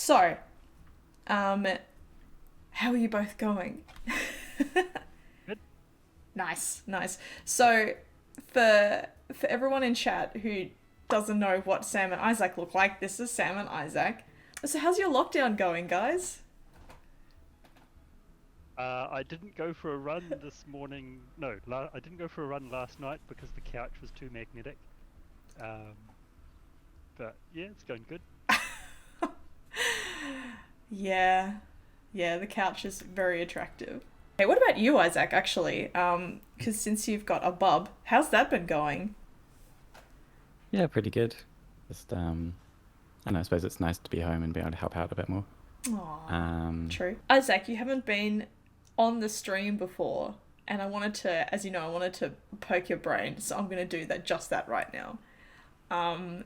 So, how are you both going? Good. Nice. So, for everyone in chat who doesn't know what Sam and Isaac look like, this is Sam and Isaac. So, how's your lockdown going, guys? I didn't go for a run this morning. No, I didn't go for a run last night because the couch was too magnetic. Um, but yeah, it's going good. Yeah, the couch is very attractive. Hey, what about you, Isaac? Actually, because since you've got a bub, how's that been going? Yeah, pretty good. Just I don't know, I suppose it's nice to be home and be able to help out a bit more. Aw, Um, true. Isaac, you haven't been on the stream before, and I wanted to, as you know, I wanted to poke your brain, so I'm gonna do that right now. Um,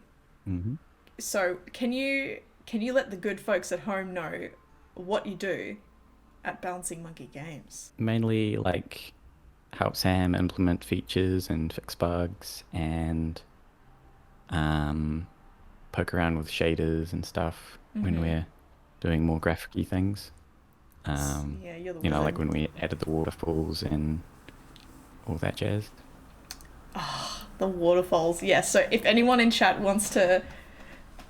mhm. so can you let the good folks at home know what you do at Bouncing Monkey Games? Mainly like help Sam implement features and fix bugs and um, poke around with shaders and stuff when Mm-hmm. we're doing more graphic-y things. Um, Yeah, you're the like wizard. when we added the waterfalls and all that jazz. The waterfalls. Yeah, so if anyone in chat wants to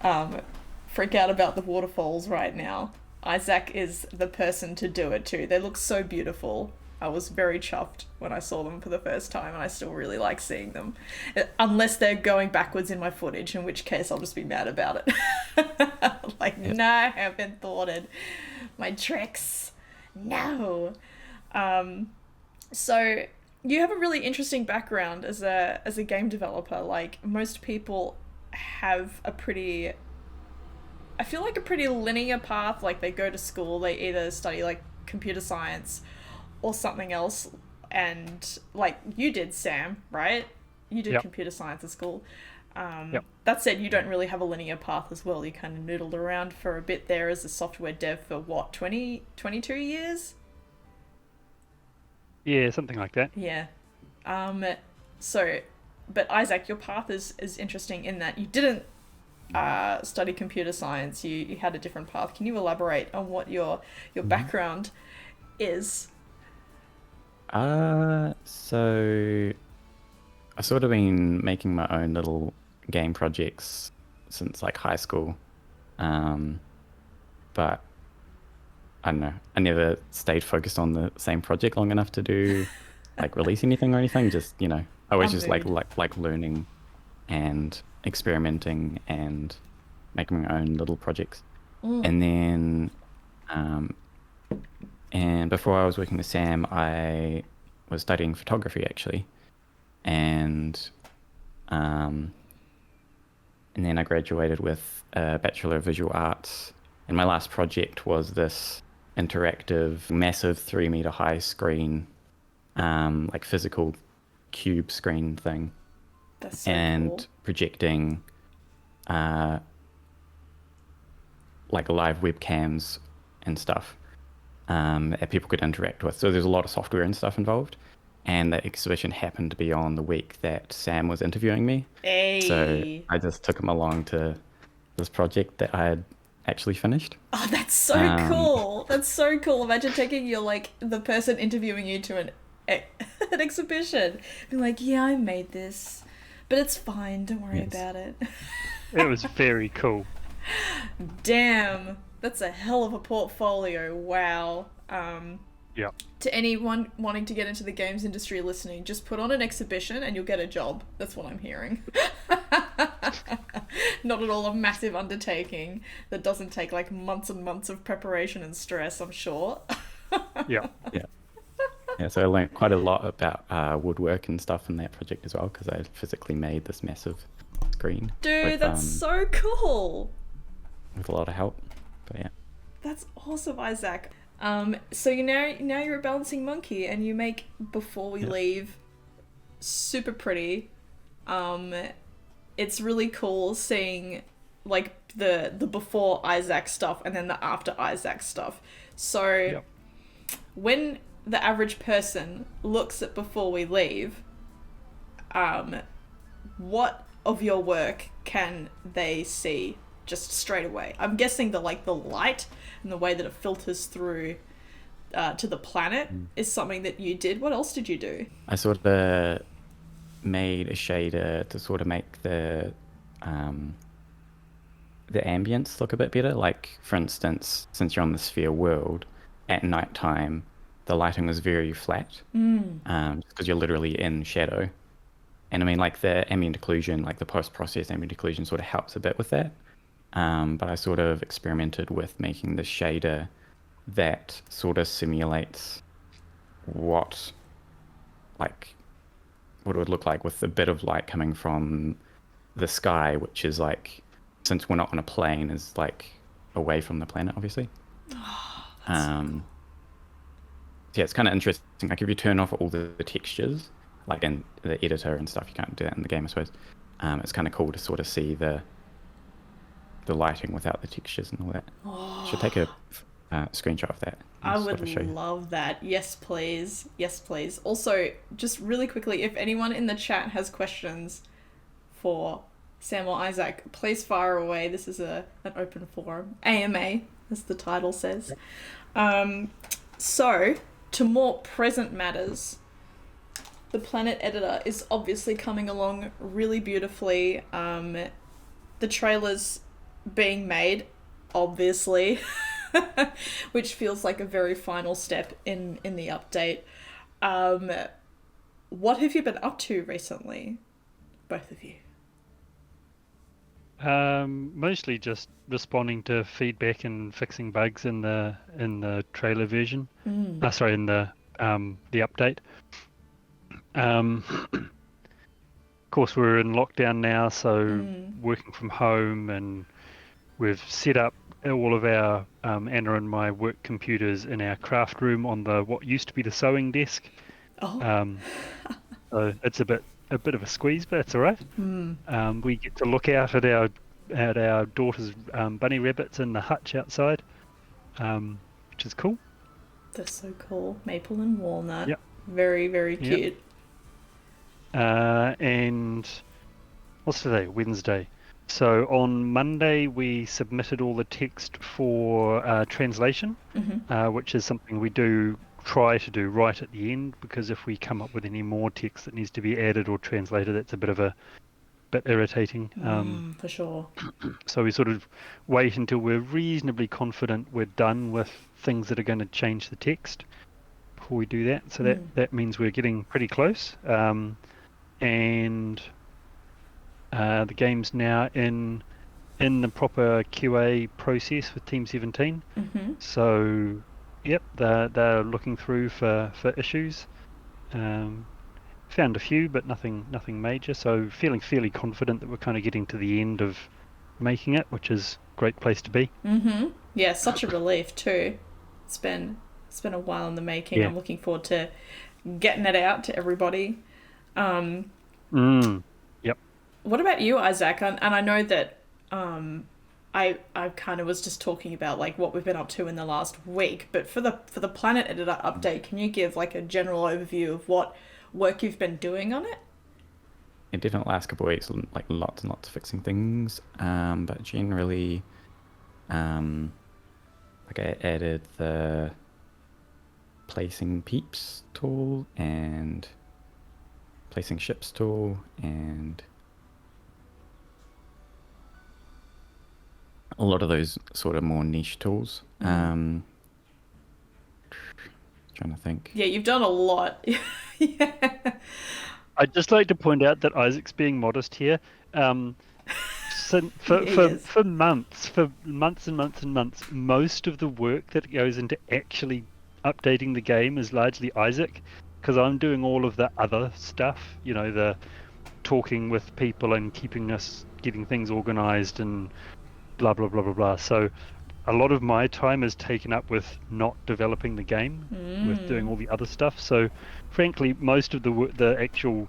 um, freak out about the waterfalls right now, Isaac is the person to do it too. They look so beautiful. I was very chuffed when I saw them for the first time, and I still really like seeing them. Unless they're going backwards in my footage, in which case I'll just be mad about it. Like, Yep. no, I haven't thwarted my tricks. No. Um, so you have a really interesting background as a game developer. Like most people have a pretty, I feel like a pretty linear path. Like they go to school, they either study like computer science or something else, and like you did, Sam, right? You did Yep. computer science at school. Yep. That said, you don't really have a linear path as well. You kind of noodled around for a bit there as a software dev for what, 22 years? Yeah, something like that. Yeah. Um, so, but Isaac, your path is interesting in that you didn't study computer science. You had a different path. Can you elaborate on what your Mhm. background is? So I've sort of been making my own little game projects since like high school. Um, but I don't know. I never stayed focused on the same project long enough to do like release anything or anything. Just, I always I'm just mood. like learning and experimenting and making my own little projects. Mm. And then um, and before I was working with Sam, I was studying photography actually. And um, and then I graduated with a Bachelor of Visual Arts. And my last project was this interactive, massive 3 meter high screen, like physical cube screen thing, That's so cool. and projecting uh, like live webcams and stuff that people could interact with. So there's a lot of software and stuff involved. And the exhibition happened to be on the week that Sam was interviewing me. So Hey. I just took him along to this project that I had actually finished. Oh, that's so Um, cool. That's so cool. Imagine taking your like the person interviewing you to an exhibition. Being like, yeah, I made this, but it's fine. Don't worry yes. about it. It was very cool. Damn, that's a hell of a portfolio. Wow. Yeah. To anyone wanting to get into the games industry listening, just put on an exhibition and you'll get a job. That's what I'm hearing. Not at all a massive undertaking that doesn't take like months and months of preparation and stress, I'm sure. Yeah. Yeah. Yeah, so I learned quite a lot about woodwork and stuff in that project as well because I physically made this massive screen Dude, with that's so cool. with a lot of help. But yeah, That's awesome, Isaac. So now you're a balancing monkey and you make Before We yeah, Leave super pretty. Um, it's really cool seeing like the before Isaac stuff and then the after Isaac stuff. So Yep. when the average person looks at Before We Leave, what of your work can they see just straight away. I'm guessing the light and the way that it filters through to the planet is something that you did. What else did you do? I sort of made a shader to sort of make the ambience look a bit better. Like, for instance, since you're on the sphere world, at night time, the lighting was very flat, because you're literally in shadow. And I mean, like the ambient occlusion, like the post-process ambient occlusion sort of helps a bit with that. But I sort of experimented with making the shader that sort of simulates what what it would look like with a bit of light coming from the sky, which is like, since we're not on a plane, is like away from the planet, obviously. Yeah, it's kind of interesting. Like if you turn off all the textures, like in the editor and stuff, you can't do that in the game, I suppose. It's kind of cool to sort of see the lighting without the textures and all that. Should take a screenshot of that. I would love that. Yes, please. Yes, please. Also, just really quickly, if anyone in the chat has questions for Sam or Isaac, please fire away. This is an open forum. AMA, as the title says. So, to more present matters, the Planet Editor is obviously coming along really beautifully. The trailer's being made, obviously, which feels like a very final step in the update. What have you been up to recently, both of you? Mostly just responding to feedback and fixing bugs in the trailer version. Sorry, in the update. Of course, we're in lockdown now, so working from home, and we've set up all of our Anna and my work computers in our craft room on what used to be the sewing desk. So it's a bit of a squeeze, but it's all right. We get to look out at our daughter's bunny rabbits in the hutch outside, which is cool. They're so cool. Maple and walnut. Yep. Very, very cute. Yep. And what's today? Wednesday. So on Monday we submitted all the text for translation, which is something we do try to do right at the end, because if we come up with any more text that needs to be added or translated, that's a bit irritating. For sure. So we sort of wait until we're reasonably confident we're done with things that are going to change the text before we do that. So that means we're getting pretty close. And the game's now in the proper QA process with Team 17. So yep, they're looking through for issues. Found a few, but nothing major. So feeling fairly confident that we're kind of getting to the end of making it, which is a great place to be. Yeah, such a relief too. It's been a while in the making. I'm looking forward to getting it out to everybody. Yep. What about you, Isaac? And I know that I kind of was just talking about like what we've been up to in the last week, but for the Planet Editor update, can you give like a general overview of what work you've been doing on it? It definitely last couple of weeks, like lots and lots of fixing things, but generally, like I added the placing peeps tool and placing ships tool and a lot of those sort of more niche tools. Trying to think. Yeah, you've done a lot. Yeah. I'd just like to point out that Isaac's being modest here. For months and months, most of the work that goes into actually updating the game is largely Isaac, because I'm doing all of the other stuff, the talking with people and getting things organized and blah blah blah blah blah. So a lot of my time is taken up with not developing the game, with doing all the other stuff. So frankly, most of the actual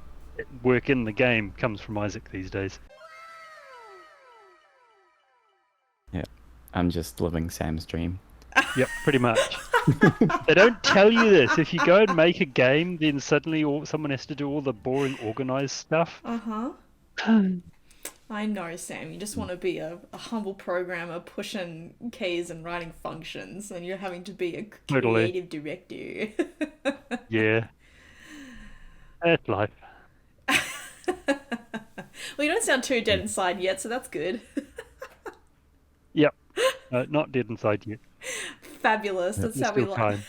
work in the game comes from Isaac these days. Yeah, I'm just living Sam's dream. Yep, pretty much. They don't tell you this. If you go and make a game, then suddenly someone has to do all the boring organized stuff. I know, Sam. You just want to be a humble programmer pushing keys and writing functions, and you're having to be a Totally. creative director. Yeah. That's life. Well, you don't sound too dead inside yet, so that's good. Yep. Not dead inside yet. Fabulous. That's There's how we still like. time.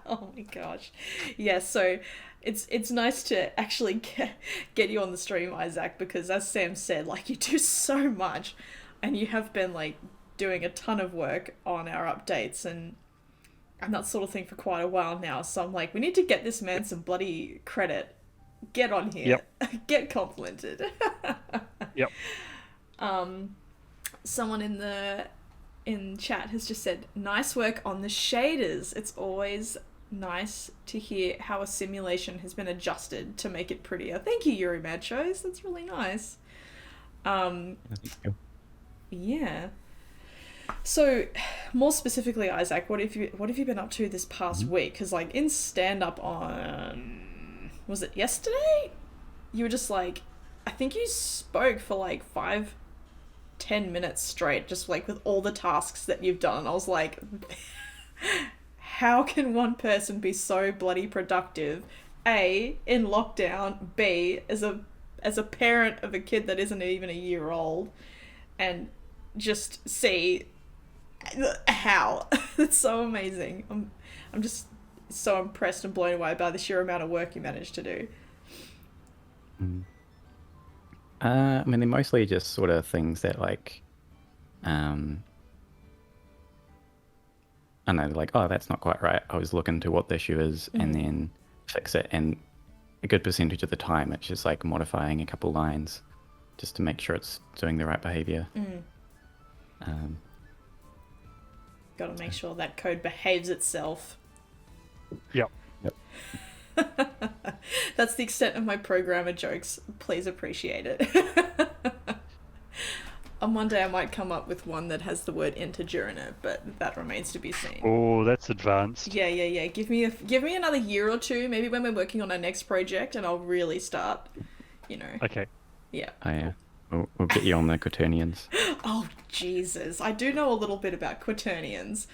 Oh my gosh. Yeah, so it's nice to actually get you on the stream, Isaac, because as Sam said, like you do so much and you have been like doing a ton of work on our updates and that sort of thing for quite a while now. So I'm like, we need to get this man some bloody credit. Get on here. Yep. Get complimented. Yep. Someone in chat has just said, nice work on the shaders. It's always nice to hear how a simulation has been adjusted to make it prettier. Thank you, Yuri Machos. That's really nice. Yeah. So, more specifically, Isaac, what have you been up to this past week? Because like in stand up on, was it yesterday? You were just like, I think you spoke for like 5-10 minutes straight, just like with all the tasks that you've done. I was like, how can one person be so bloody productive? A, in lockdown. B, as a parent of a kid that isn't even a year old, and just C, how? It's so amazing. I'm just so impressed and blown away by the sheer amount of work you managed to do. I mean, they're mostly just sort of things that like, I don't know, like, oh, that's not quite right. I was look into what the issue is and then fix it. And a good percentage of the time, it's just like modifying a couple lines just to make sure it's doing the right behavior. Got to make sure that code behaves itself. Yep. That's the extent of my programmer jokes. Please appreciate it. One day I might come up with one that has the word integer in it, but that remains to be seen. Oh, that's advanced. Yeah. Give me another year or two, maybe when we're working on our next project, and I'll really start, Okay. Yeah. Oh, yeah. We'll get you on the quaternions. Oh, Jesus. I do know a little bit about quaternions.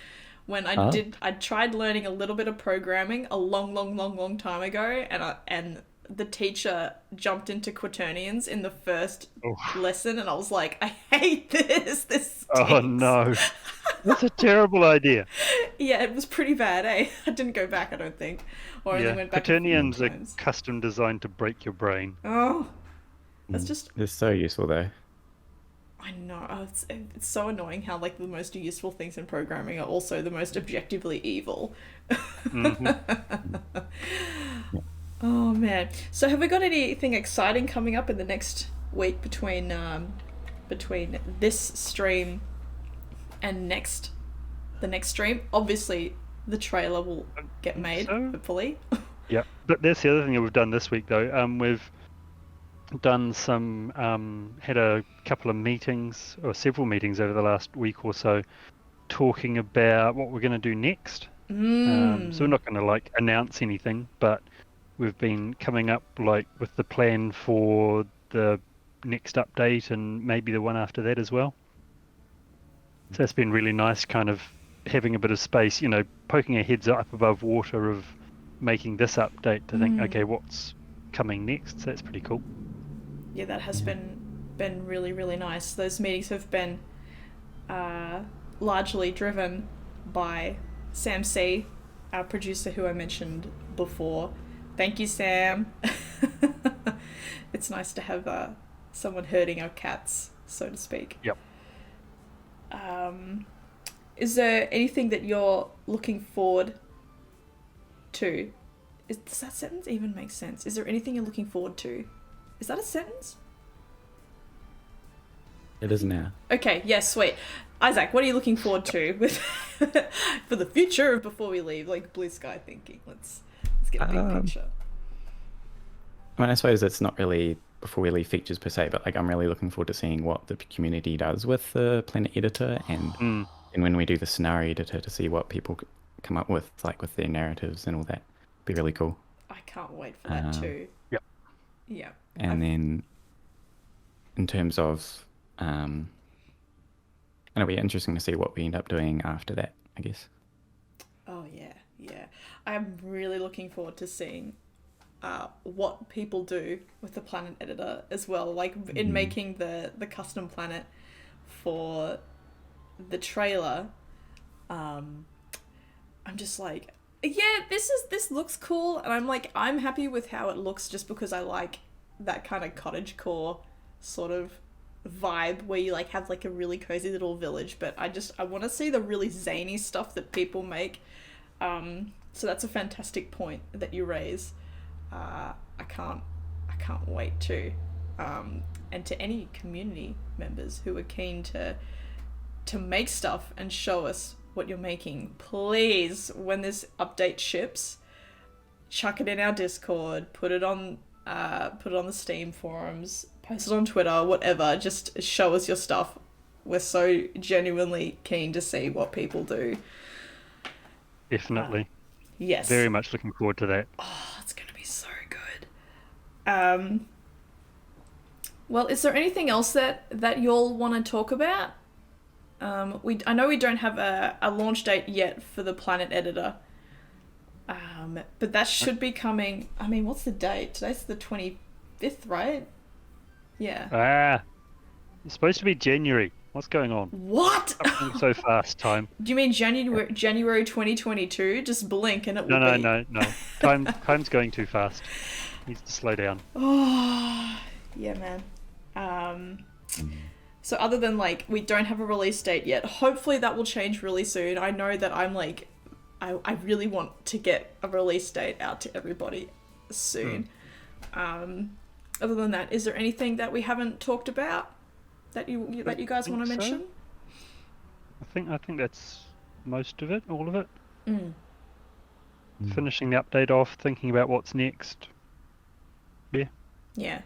When I tried learning a little bit of programming a long time ago, and the teacher jumped into quaternions in the first lesson, and I was like, I hate this. This stinks. Oh, no. That's a terrible idea. Yeah, it was pretty bad, eh? I didn't go back, I don't think. Or I only went back a few quaternions are times. custom designed to break your brain. Oh, that's just... It's so useful, though. I know. Oh, it's so annoying how like the most useful things in programming are also the most objectively evil. Oh man. So have we got anything exciting coming up in the next week between this stream and the next stream? Obviously the trailer will get made, hopefully. Yeah, but that's the other thing that we've done this week though. We've done some had a couple of meetings or several meetings over the last week or so talking about what we're going to do next. So we're not going to like announce anything, but we've been coming up like with the plan for the next update and maybe the one after that as well. So it's been really nice kind of having a bit of space, poking our heads up above water of making this update to think, okay, what's coming next? So that's pretty cool. Yeah, that has been really, really nice. Those meetings have been largely driven by Sam C, our producer who I mentioned before. Thank you, Sam. It's nice to have someone herding our cats, so to speak. Yep. Is there anything that you're looking forward to? Does that sentence even make sense? Is there anything you're looking forward to? Is that a sentence? It is now. Okay, yes, sweet. Isaac, what are you looking forward to with for the future before we leave? Like blue sky thinking. Let's get a big picture. I mean, I suppose it's not really before we leave features per se, but like I'm really looking forward to seeing what the community does with the Planet Editor and when we do the scenario editor to see what people come up with, like with their narratives and all that. Be really cool. I can't wait for that too. Yep. Yeah. And then in terms of, it'll be interesting to see what we end up doing after that, I guess. Oh yeah, yeah. I'm really looking forward to seeing what people do with the planet editor as well, like in making the custom planet for the trailer. I'm just like, yeah, this looks cool, and I'm happy with how it looks just because I like that kind of cottagecore sort of vibe where you like have like a really cozy little village, but I want to see the really zany stuff that people make. So that's a fantastic point that you raise. I can't wait to. And to any community members who are keen to make stuff and show us what you're making, please, when this update ships, chuck it in our Discord, put it on the Steam forums, post it on Twitter, whatever. Just show us your stuff. We're so genuinely keen to see what people do. Definitely. Yes. Very much looking forward to that. Oh, it's going to be so good. Well, is there anything else that y'all want to talk about? I know we don't have a launch date yet for the Planet Editor. But that should be coming. I mean, what's the date? Today's the 25th, right? Yeah. It's supposed to be January. What's going on? What? So fast, time. Do you mean January 2022? Just blink and it will be. No. Time's going too fast. Needs to slow down. Oh, yeah, man. So other than like we don't have a release date yet, hopefully that will change really soon. I know that I'm like, I really want to get a release date out to everybody soon. Other than that, is there anything that we haven't talked about that you guys want to mention? I think that's most of it, all of it. Finishing the update off, thinking about what's next. Yeah.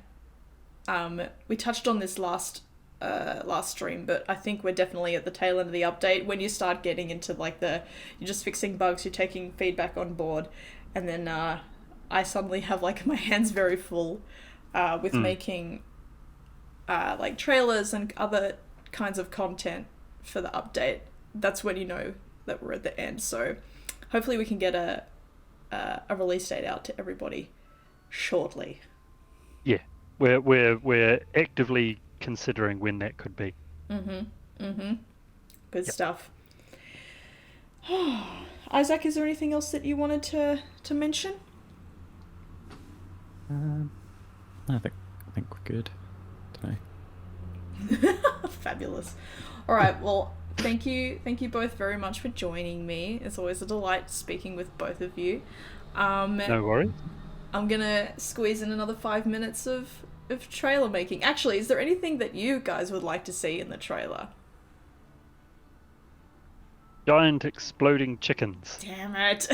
We touched on this last stream, but I think we're definitely at the tail end of the update when you start getting into like you're just fixing bugs, you're taking feedback on board, and then I suddenly have like my hands very full with making like trailers and other kinds of content for the update. That's when you know that we're at the end. So hopefully we can get a release date out to everybody shortly. Yeah, we're actively considering when that could be. Good stuff. Isaac, is there anything else that you wanted to mention? I think we're good today. Fabulous. All right, well, thank you both very much for joining me. It's always a delight speaking with both of you. No worries. I'm gonna squeeze in another 5 minutes of trailer making. Actually, is there anything that you guys would like to see in the trailer? Giant exploding chickens. Damn it.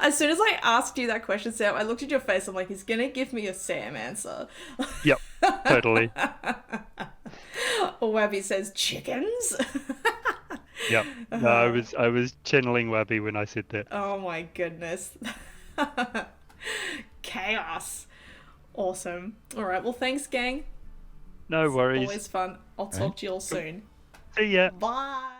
As soon as I asked you that question, Sam, I looked at your face. I'm like, he's gonna give me a Sam answer. Yep, totally. Or Wabby says chickens. Yep. No, I was channeling Wabby when I said that. Oh my goodness. Chaos. Awesome. All right. Well, thanks, gang. No worries. Always fun. I'll talk to you all soon. See ya. Bye.